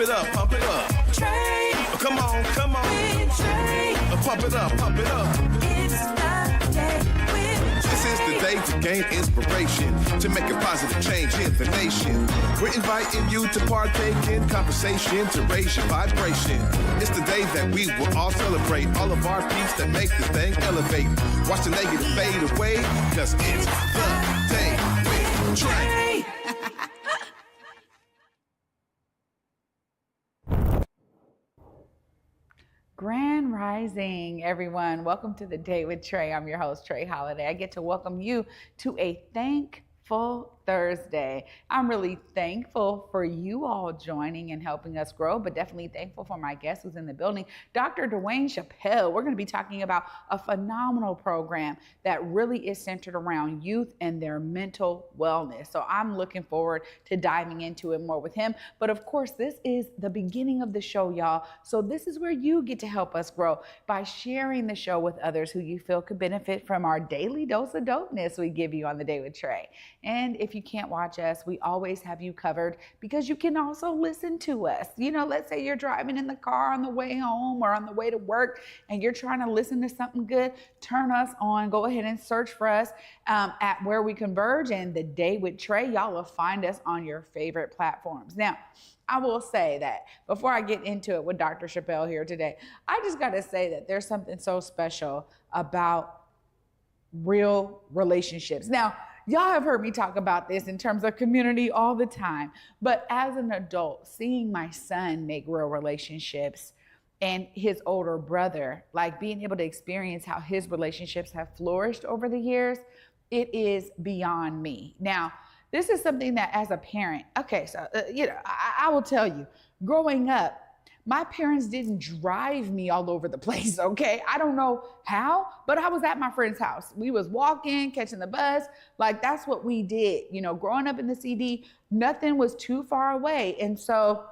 it up, pump it up. Trae. Oh, come on, come on. With Trae. Pump it up, pump it up. It's the day with Trae. This is the day to gain inspiration, to make a positive change in the nation. We're inviting you to partake in conversation, to raise your vibration. It's the day that we will all celebrate all of our peace that make this thing elevate. Watch the negative fade away, cause it's the day with Trae. Grand Rising, everyone. Welcome to the Day with Trae. I'm your host, Trae Holiday. I get to welcome you to a Thankful Thursday. I'm really thankful for you all joining and helping us grow, but definitely thankful for my guest who's in the building, Dr. Dwane Chappelle. We're going to be talking about a phenomenal program that really is centered around youth and their mental wellness. So I'm looking forward to diving into it more with him. But of course, this is the beginning of the show, y'all. So this is where you get to help us grow by sharing the show with others who you feel could benefit from our daily dose of dopeness we give you on the Day with Trae. And if you can't watch us, we always have you covered because you can also listen to us. You know, let's say you're driving in the car on the way home or on the way to work and you're trying to listen to something good, turn us on, go ahead and search for us at Where We Converge and the Day with Trae. Y'all will find us on your favorite platforms. Now, I will say that before I get into it with Dr. Chappelle here today, I just got to say that there's something so special about real relationships. Now, y'all have heard me talk about this in terms of community all the time, but as an adult, seeing my son make real relationships and his older brother, like being able to experience how his relationships have flourished over the years, it is beyond me. Now, this is something that as a parent, okay, so, I will tell you, growing up, my parents didn't drive me all over the place, okay? I don't know how, but I was at my friend's house. We was walking, catching the bus, like that's what we did. You know, growing up in the CD, nothing was too far away. And so,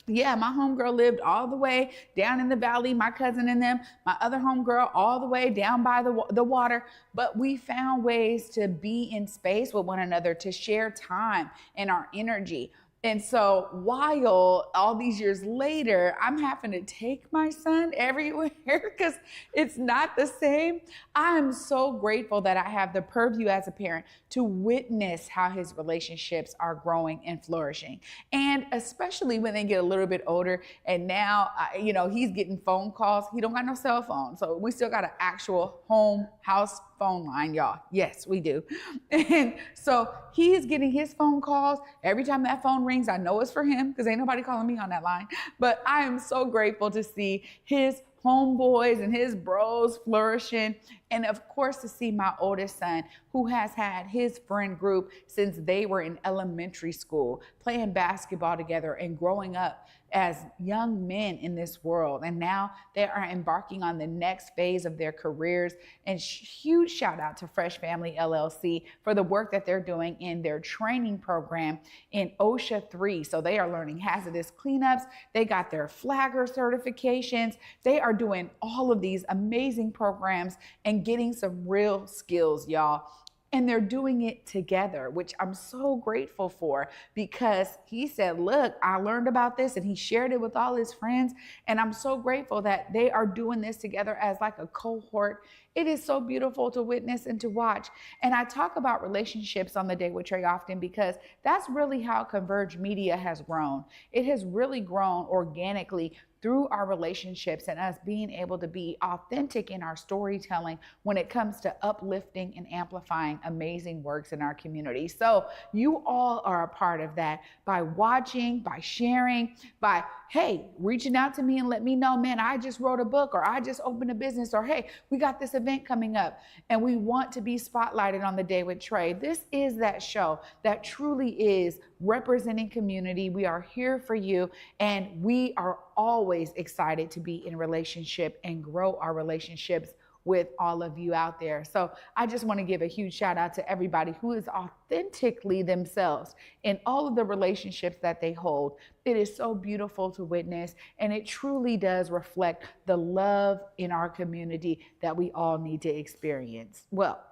yeah, my homegirl lived all the way down in the valley, my cousin and them, my other homegirl all the way down by the water. But we found ways to be in space with one another, to share time and our energy. And so while all these years later, I'm having to take my son everywhere because it's not the same, I'm so grateful that I have the purview as a parent to witness how his relationships are growing and flourishing. And especially when they get a little bit older and now, he's getting phone calls. He don't got no cell phone. So we still got an actual home house phone line, y'all. Yes, we do. And so he's getting his phone calls. Every time that phone rings, I know it's for him because ain't nobody calling me on that line. But I am so grateful to see his homeboys and his bros flourishing. And of course, to see my oldest son, who has had his friend group since they were in elementary school, playing basketball together and growing up as young men in this world. And now they are embarking on the next phase of their careers. And huge shout out to Fresh Family LLC for the work that they're doing in their training program in OSHA 3. So they are learning hazardous cleanups. They got their flagger certifications. They are doing all of these amazing programs and getting some real skills, y'all. And they're doing it together, which I'm so grateful for, because he said, look, I learned about this, and he shared it with all his friends. And I'm so grateful that they are doing this together as like a cohort. It is so beautiful to witness and to watch. And I talk about relationships on the Day with Trae often because that's really how Converge Media has grown. It has really grown organically through our relationships and us being able to be authentic in our storytelling when it comes to uplifting and amplifying amazing works in our community. So you all are a part of that by watching, by sharing, by, hey, reaching out to me and let me know, man, I just wrote a book, or I just opened a business, or hey, we got this event coming up and we want to be spotlighted on the Day with Trae. This is that show that truly is representing community. We are here for you, and we are always excited to be in relationship and grow our relationships with all of you out there. So I just want to give a huge shout out to everybody who is authentically themselves in all of the relationships that they hold. It is so beautiful to witness, and it truly does reflect the love in our community that we all need to experience. Well,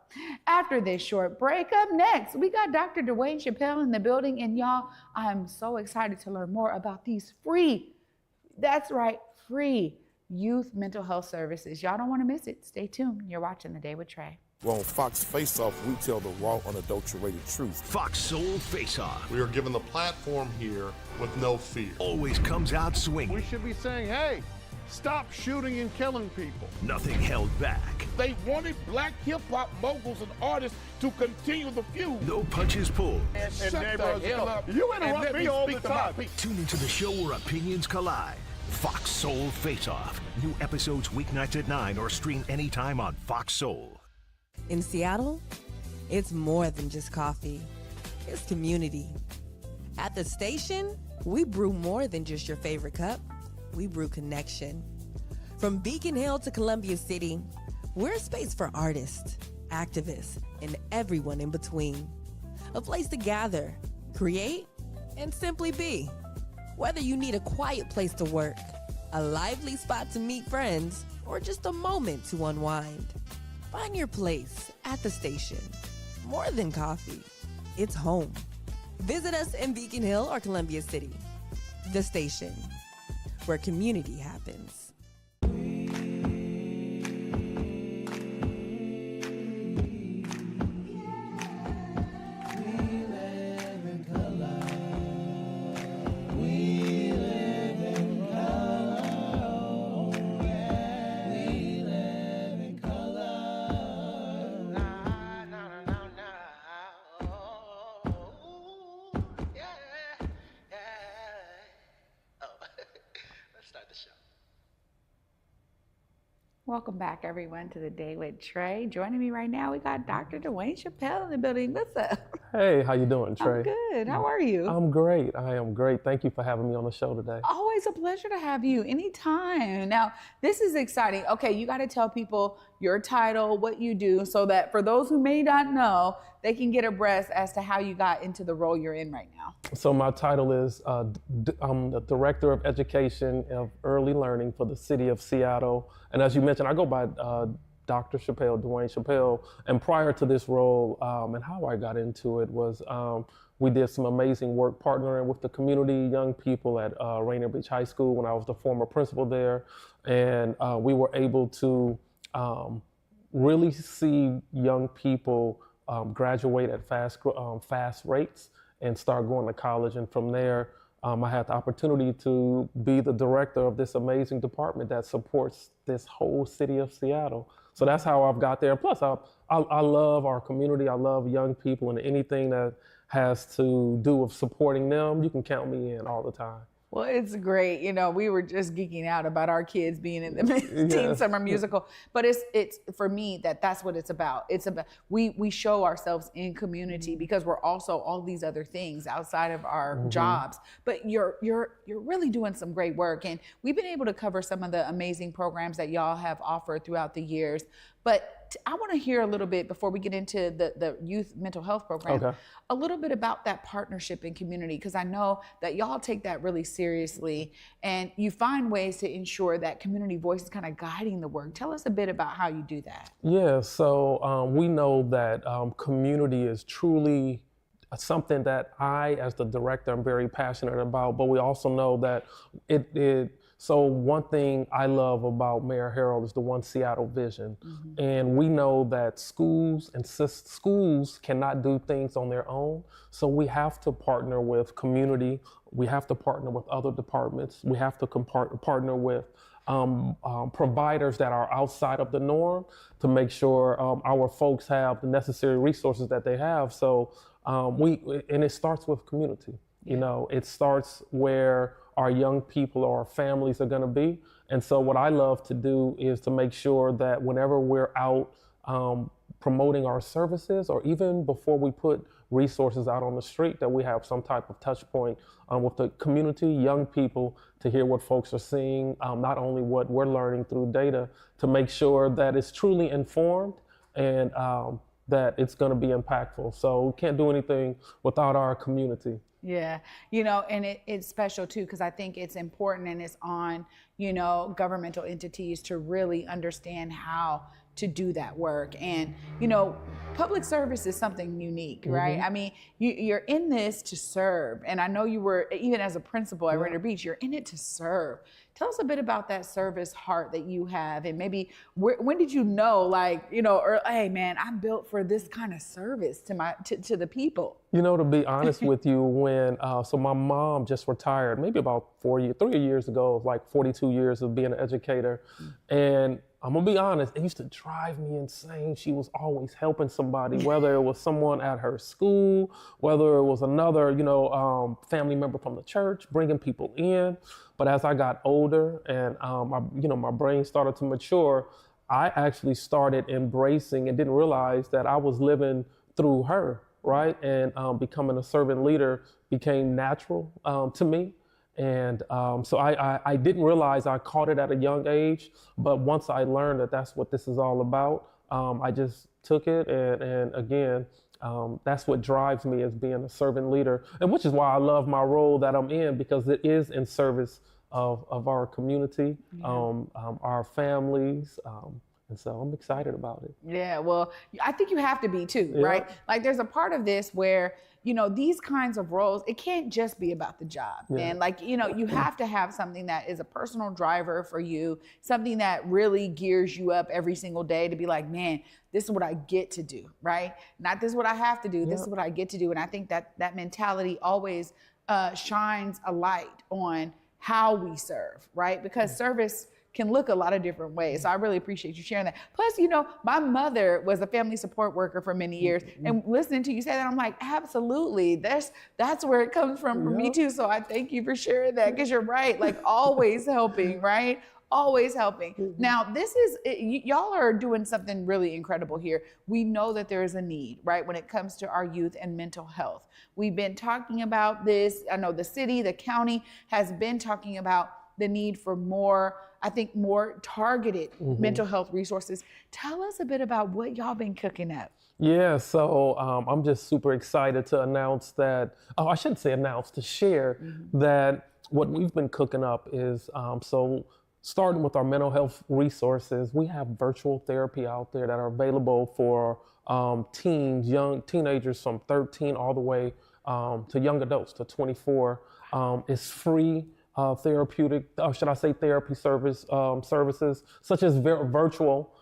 after this short break, up next, we got Dr. Dwane Chappelle in the building, and y'all, I'm so excited to learn more about these free, that's right, free youth mental health services. Y'all don't want to miss it. Stay tuned. You're watching The Day with Trae. Well, on Fox Face Off, we tell the raw, unadulterated truth. Fox Soul Face Off We are given the platform here with no fear. always comes out swinging. We should be saying, hey, stop shooting and killing people. Nothing held back. They wanted black hip-hop moguls and artists to continue the feud. No punches pulled. And Shut neighbors, the hell up. You and interrupt let me all speak the to my time. people. Tune into the show where opinions collide. Fox Soul Face Off. New episodes weeknights at 9 or stream anytime on Fox Soul. In Seattle, it's more than just coffee. It's community. At the station, we brew more than just your favorite cup. We brew connection. From Beacon Hill to Columbia City, we're a space for artists, activists, and everyone in between. A place to gather, create, and simply be. Whether you need a quiet place to work, a lively spot to meet friends, or just a moment to unwind, find your place at the station. More than coffee, it's home. Visit us in Beacon Hill or Columbia City. The station, where community happens. Welcome back, everyone, to The Day with Trae. Joining me right now, we got Dr. Dwane Chappelle in the building. What's up? Hey, how you doing, Trae? I'm good. How are you? I'm great. I am great. Thank you for having me on the show today. Always a pleasure to have you anytime. Now, this is exciting. Okay, you got to tell people your title, what you do, so that for those who may not know, they can get abreast as to how you got into the role you're in right now. So my title is I'm the Director of Education of Early Learning for the City of Seattle. And as you mentioned, I go by Dr. Chappelle, Dwane Chappelle. And prior to this role, and how I got into it was we did some amazing work partnering with the community, young people at Rainier Beach High School when I was the former principal there. And we were able to really see young people graduate at fast rates and start going to college. And from there, I had the opportunity to be the director of this amazing department that supports this whole city of Seattle. So that's how I've got there. And plus, I love our community. I love young people, and anything that has to do with supporting them, you can count me in all the time. Well, it's great. You know, we were just geeking out about our kids being in the teen summer musical, but it's for me that's what it's about. It's about we show ourselves in community because we're also all these other things outside of our jobs. But you're really doing some great work, and we've been able to cover some of the amazing programs that y'all have offered throughout the years. But I want to hear a little bit before we get into the youth mental health program, a little bit about that partnership in community, because I know that y'all take that really seriously and you find ways to ensure that community voice is kind of guiding the work. Tell us a bit about how you do that. Yeah, so we know that community is truly something that I, as the director, am very passionate about, but we also know that so one thing I love about Mayor Harrell is the One Seattle vision. And we know that schools cannot do things on their own. So we have to partner with community. We have to partner with other departments. We have to partner with providers that are outside of the norm to make sure our folks have the necessary resources that they have. So and it starts with community. You know, it starts where our young people or our families are going to be. And so what I love to do is to make sure that whenever we're out promoting our services, or even before we put resources out on the street, that we have some type of touch point with the community, young people, to hear what folks are seeing, not only what we're learning through data, to make sure that it's truly informed and that it's going to be impactful. So we can't do anything without our community. Yeah, and it's special too, because I think it's important and it's on, governmental entities to really understand how to do that work. And, public service is something unique, right? I mean, you're in this to serve. And I know you were, even as a principal at Rainier Beach, you're in it to serve. Tell us a bit about that service heart that you have, and maybe when did you know, or, hey man, I'm built for this kind of service to the people? To be honest with you, when so my mom just retired maybe about 3 years ago, like 42 years of being an educator, and I'm gonna be honest, it used to drive me insane. She was always helping somebody, whether it was someone at her school, whether it was another, family member from the church, bringing people in. But as I got older and my brain started to mature, I actually started embracing and didn't realize that I was living through her, right? And becoming a servant leader became natural to me. And so I didn't realize I caught it at a young age, but once I learned that that's what this is all about, I just took it, and again, that's what drives me, as being a servant leader, and which is why I love my role that I'm in, because it is in service of our community, our families, and so I'm excited about it. Yeah, well, I think you have to be too, right? Like there's a part of this where, these kinds of roles, it can't just be about the job. And you have to have something that is a personal driver for you, something that really gears you up every single day to be like, man, this is what I get to do, right? Not this is what I have to do, this is what I get to do. And I think that mentality always shines a light on how we serve, right? Because service can look a lot of different ways. So I really appreciate you sharing that. Plus, my mother was a family support worker for many years, and listening to you say that, I'm like, absolutely, that's where it comes from for me too. So I thank you for sharing that, because you're right, like always helping, right? Always helping. Now, y'all are doing something really incredible here. We know that there is a need, right, when it comes to our youth and mental health. We've been talking about this. I know the city, the county has been talking about the need for more targeted mental health resources. Tell us a bit about what y'all been cooking up. Yeah, so I'm just super excited to announce that, I shouldn't say announce, to share that what we've been cooking up is, so starting with our mental health resources, we have virtual therapy out there that are available for young teenagers from 13 all the way to young adults to 24. It's free. Therapeutic, therapy services, such as virtual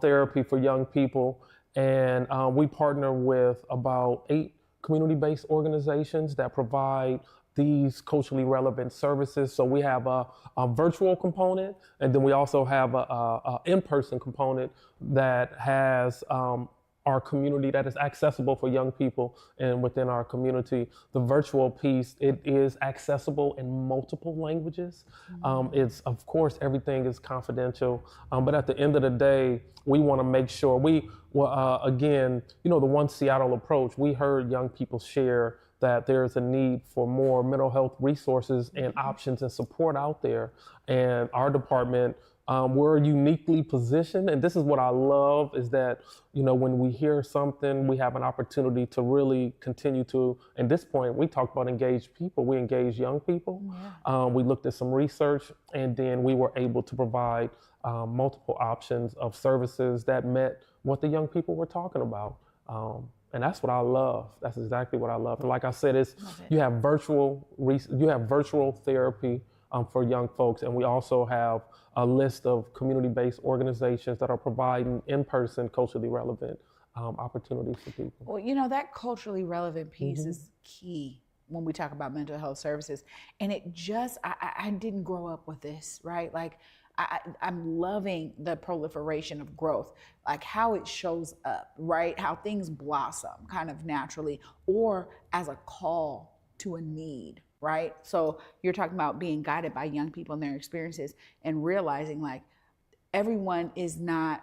therapy for young people. And we partner with about 8 community-based organizations that provide these culturally relevant services. So we have a virtual component, and then we also have a in-person component that has our community, that is accessible for young people and within our community. The virtual piece, it is accessible in multiple languages. It's, of course, everything is confidential, but at the end of the day, we want to make sure again, the One Seattle approach, we heard young people share that there's a need for more mental health resources and options and support out there. And our department, we're uniquely positioned, and this is what I love, is that, when we hear something, we have an opportunity to really continue to, at this point, we talked about engaged people, we engage young people. We looked at some research, and then we were able to provide multiple options of services that met what the young people were talking about. And that's what I love. That's exactly what I love. And like I said, you have virtual therapy for young folks, and we also have a list of community-based organizations that are providing in-person culturally relevant opportunities for people. Well, that culturally relevant piece is key when we talk about mental health services. And it just, I didn't grow up with this, right? Like, I'm loving the proliferation of growth, like how it shows up, right? How things blossom kind of naturally, or as a call to a need, right? So you're talking about being guided by young people and their experiences, and realizing like everyone is not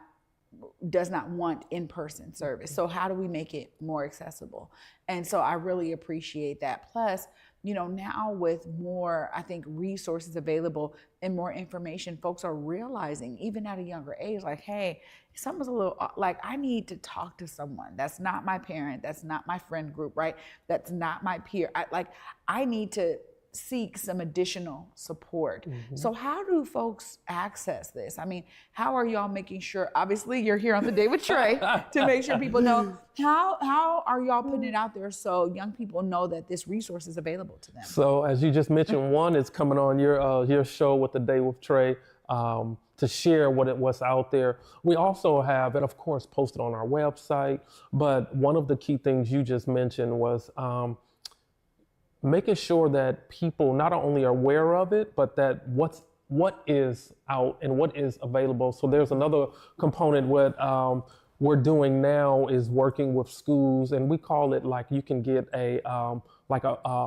does not want in-person service. So how do we make it more accessible? And so I really appreciate that. Plus, you know, now with more, I think, resources available and more information, folks are realizing, even at a younger age, like, hey, something's a little, like, I need to talk to someone. That's not my parent. That's not my friend group, right? That's not my peer. I need to seek some additional support. So how do folks access this? I mean, how are y'all making sure, obviously you're here on the Day with Trae to make sure people know, how are y'all putting it out there so young people know that this resource is available to them? So as you just mentioned, one is coming on your show with the Day with Trae to share what's out there. We also have it, of course, posted on our website, but one of the key things you just mentioned was making sure that people not only are aware of it, but that what is out and what is available. So there's another component. What we're doing now is working with schools, and we call it, like, you can get a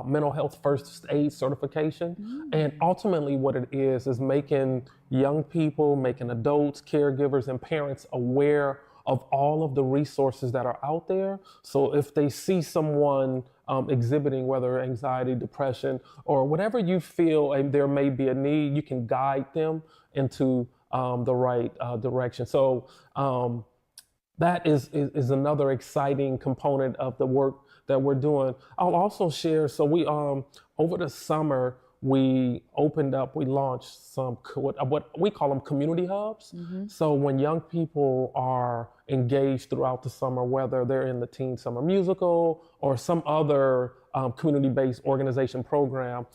mental health first aid certification. And ultimately what it is making young people, making adults, caregivers, and parents aware of all of the resources that are out there. So if they see someone exhibiting whether anxiety, depression, or whatever you feel there may be a need, you can guide them into the right direction. So that is another exciting component of the work that we're doing. I'll also share, so we over the summer, we launched some, what we call them community hubs. So when young people are engaged throughout the summer, whether they're in the Teen Summer Musical or some other community-based organization program,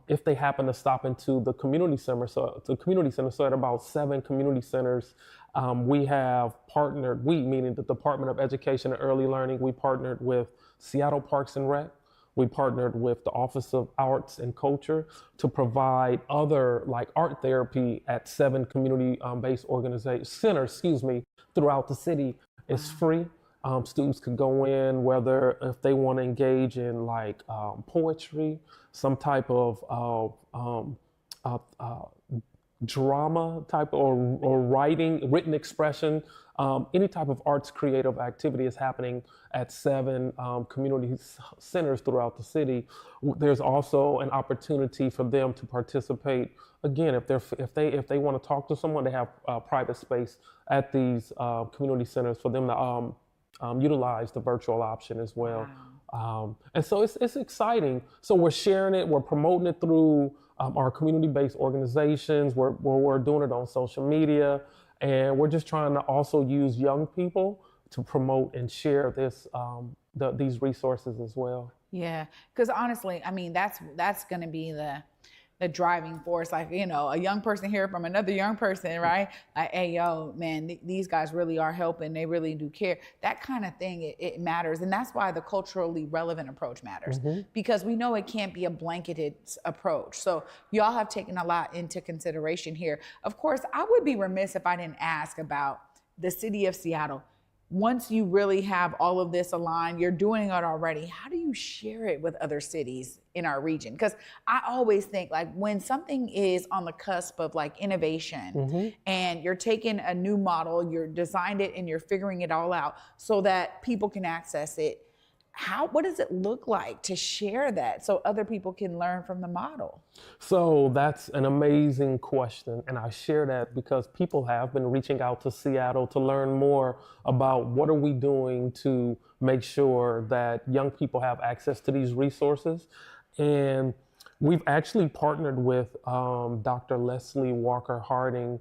if they happen to stop into the community center, so at about 7 community centers, we have partnered, meaning the Department of Education and Early Learning, we partnered with Seattle Parks and Rec. We partnered with the Office of Arts and Culture to provide other, like, art therapy at 7 community-based centers, throughout the city. It's free. Students can go in, whether if they want to engage in, like, poetry, some type of drama type or writing, written expression, any type of arts creative activity is happening at 7 community centers throughout the city. There's also an opportunity for them to participate. Again, if they want to talk to someone, they have private space at these community centers for them to utilize the virtual option as well. Wow. And so it's exciting. So we're sharing it, we're promoting it through our community-based organizations, we're doing it on social media, and we're just trying to also use young people to promote and share these resources as well. Yeah, because honestly, I mean, that's going to be the driving force, like, you know, a young person hear from another young person, right? Like, hey, yo, man, these guys really are helping. They really do care. That kind of thing, it matters. And that's why the culturally relevant approach matters, because we know it can't be a blanketed approach. So y'all have taken a lot into consideration here. Of course, I would be remiss if I didn't ask about the city of Seattle. Once you really have all of this aligned, you're doing it already, how do you share it with other cities in our region? Because I always think, like, when something is on the cusp of, like, innovation, and you're taking a new model, you're designed it and you're figuring it all out so that people can access it, what does it look like to share that so other people can learn from the model? So that's an amazing question. And I share that because people have been reaching out to Seattle to learn more about what are we doing to make sure that young people have access to these resources. And we've actually partnered with Dr. Leslie Walker Harding.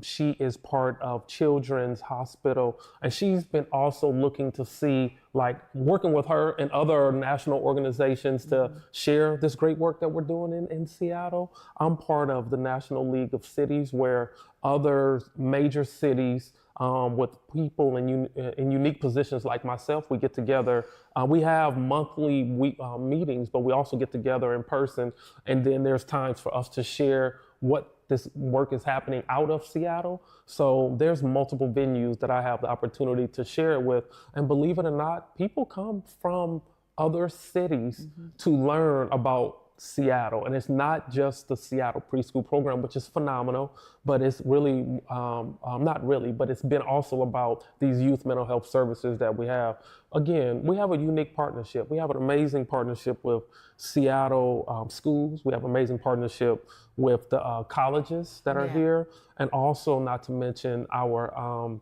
She is part of Children's Hospital, and she's been also looking to see, like, working with her and other national organizations to share this great work that we're doing in Seattle. I'm part of the National League of Cities, where other major cities with people in unique positions like myself, we get together. We have monthly meetings, but we also get together in person, and then there's times for us to share what this work is happening out of Seattle. So there's multiple venues that I have the opportunity to share it with. And believe it or not, people come from other cities to learn about Seattle. And it's not just the Seattle preschool program, which is phenomenal, but it's really, not really, but it's been also about these youth mental health services that we have. Again, we have a unique partnership. We have an amazing partnership with Seattle schools. We have an amazing partnership with the colleges that are here, and also not to mention our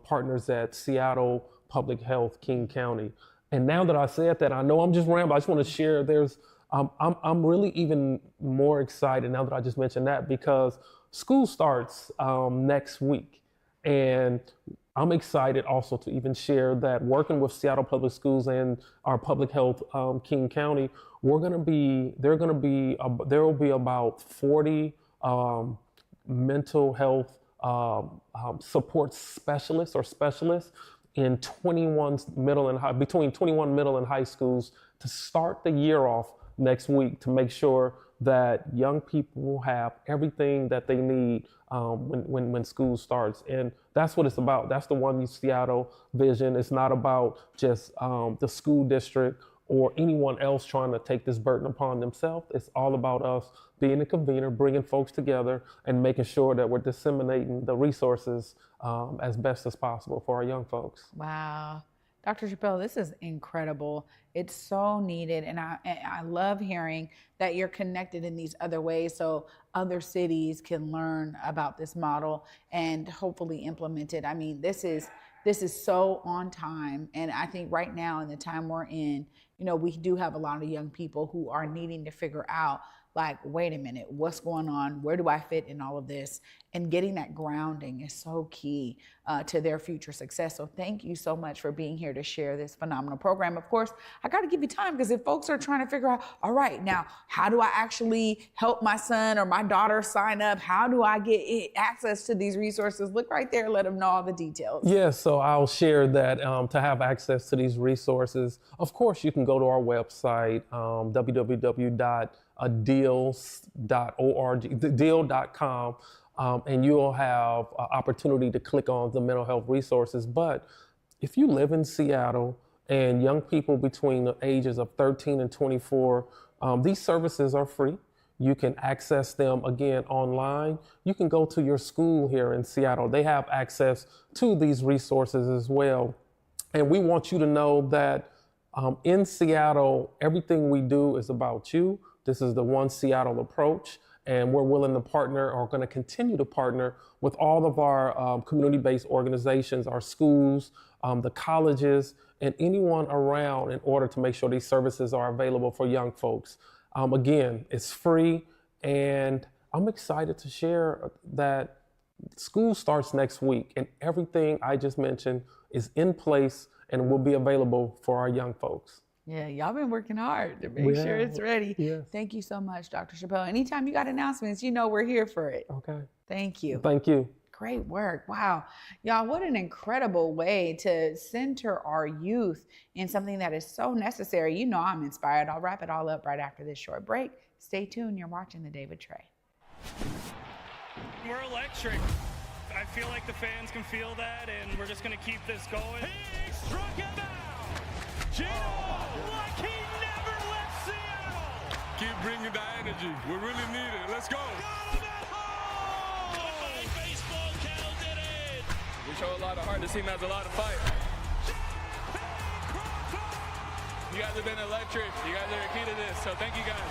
partners at Seattle Public Health, King County. And now that I said that, I know I'm just rambling. I just want to share. I'm really even more excited now that I just mentioned that, because school starts next week, and I'm excited also to even share that working with Seattle Public Schools and our Public Health King County, there will be about 40 mental health support specialists or specialists in 21 middle and high, between 21 middle and high schools to start the year off next week, to make sure that young people have everything that they need when school starts. And that's what it's about. That's the One Seattle vision. It's not about just the school district or anyone else trying to take this burden upon themselves. It's all about us being a convener, bringing folks together, and making sure that we're disseminating the resources as best as possible for our young folks. Wow. Dr. Chappelle, this is incredible. It's so needed. And I love hearing that you're connected in these other ways so other cities can learn about this model and hopefully implement it. I mean, this is so on time. And I think right now in the time we're in, we do have a lot of young people who are needing to figure out, like, wait a minute, what's going on? Where do I fit in all of this? And getting that grounding is so key to their future success. So thank you so much for being here to share this phenomenal program. Of course, I got to give you time, because if folks are trying to figure out, all right, now, how do I actually help my son or my daughter sign up? How do I get access to these resources? Look right there, let them know all the details. Yes, so I'll share that to have access to these resources. Of course, you can go to our website, deal.com, and you'll have an opportunity to click on the mental health resources. But if you live in Seattle and young people between the ages of 13 and 24, these services are free. You can access them again online. You can go to your school here in Seattle. They have access to these resources as well. And we want you to know that in Seattle, everything we do is about you. This is the One Seattle approach, and we're willing to partner, or going to continue to partner with all of our community-based organizations, our schools, the colleges, and anyone around in order to make sure these services are available for young folks. Again, it's free, and I'm excited to share that school starts next week, and everything I just mentioned is in place and will be available for our young folks. Yeah, y'all been working hard to make sure it's ready. Yes. Thank you so much, Dr. Chappelle. Anytime you got announcements, we're here for it. Okay. Thank you. Thank you. Great work. Wow. Y'all, what an incredible way to center our youth in something that is so necessary. I'm inspired. I'll wrap it all up right after this short break. Stay tuned. You're watching The Day with Trae. We're electric. I feel like the fans can feel that, and we're just going to keep this going. He struck him out. Gino, like he never left Seattle. Keep bringing the energy. We really need it. Let's go. Goodbye, baseball. Cal did it. We show a lot of heart. This team has a lot of fight. You guys have been electric. You guys are the key to this, so thank you guys.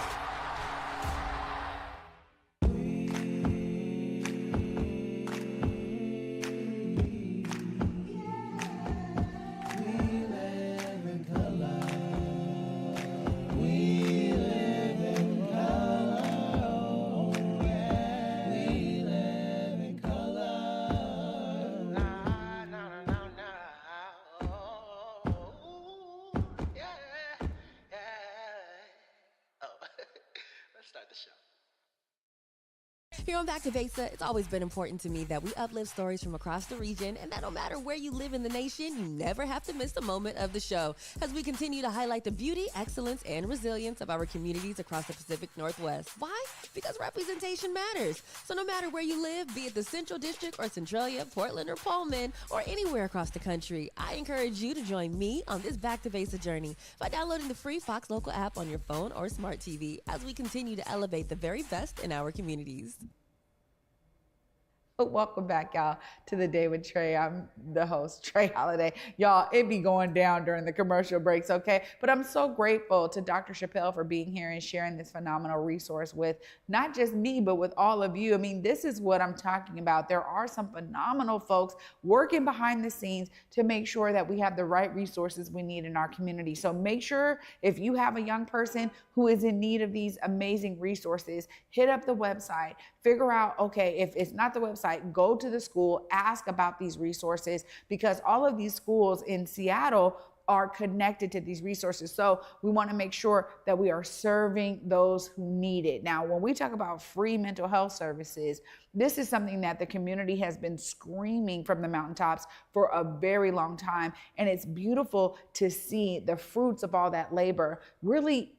Here on Back to Besa, it's always been important to me that we uplift stories from across the region and that no matter where you live in the nation, you never have to miss a moment of the show as we continue to highlight the beauty, excellence, and resilience of our communities across the Pacific Northwest. Why? Because representation matters. So no matter where you live, be it the Central District or Centralia, Portland or Pullman, or anywhere across the country, I encourage you to join me on this Back to Besa journey by downloading the free Fox Local app on your phone or smart TV as we continue to elevate the very best in our communities. Welcome back, y'all, to the Day with Trae. I'm the host, Trae Holiday. Y'all, it be going down during the commercial breaks, okay? But I'm so grateful to Dr. Chappelle for being here and sharing this phenomenal resource with not just me, but with all of you. I mean, this is what I'm talking about. There are some phenomenal folks working behind the scenes to make sure that we have the right resources we need in our community. So make sure if you have a young person who is in need of these amazing resources, hit up the website, figure out, okay, if it's not the website, go to the school, ask about these resources, because all of these schools in Seattle are connected to these resources. So we want to make sure that we are serving those who need it. Now, when we talk about free mental health services, this is something that the community has been screaming from the mountaintops for a very long time. And it's beautiful to see the fruits of all that labor really,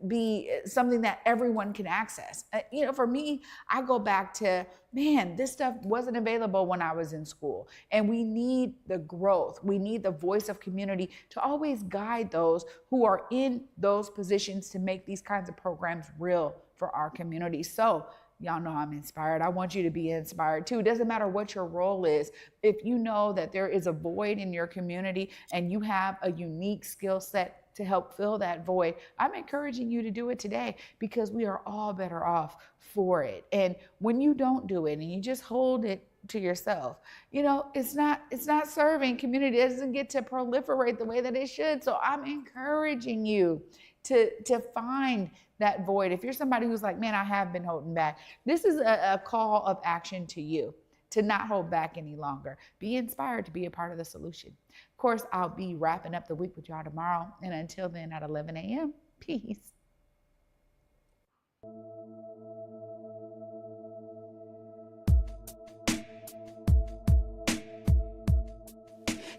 be something that everyone can access. For me, I go back to, man, this stuff wasn't available when I was in school. And we need the growth. We need the voice of community to always guide those who are in those positions to make these kinds of programs real for our community. So y'all know I'm inspired. I want you to be inspired too. It doesn't matter what your role is. If you know that there is a void in your community and you have a unique skill set to help fill that void, I'm encouraging you to do it today, because we are all better off for it. And when you don't do it and you just hold it to yourself, it's not serving community. It doesn't get to proliferate the way that it should. So I'm encouraging you to find that void. If you're somebody who's like, man, I have been holding back, this is a call of action to you to not hold back any longer. Be inspired to be a part of the solution. Of course, I'll be wrapping up the week with y'all tomorrow. And until then, at 11 a.m., peace.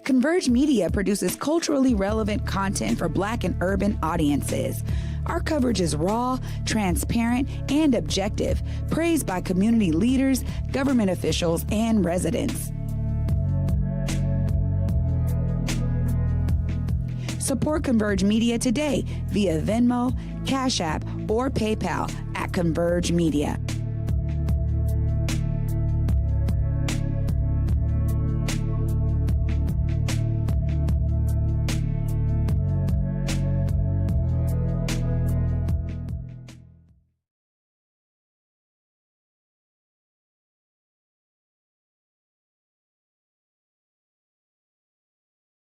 Converge Media produces culturally relevant content for Black and urban audiences. Our coverage is raw, transparent, and objective, praised by community leaders, government officials, and residents. Support Converge Media today via Venmo, Cash App, or PayPal at Converge Media.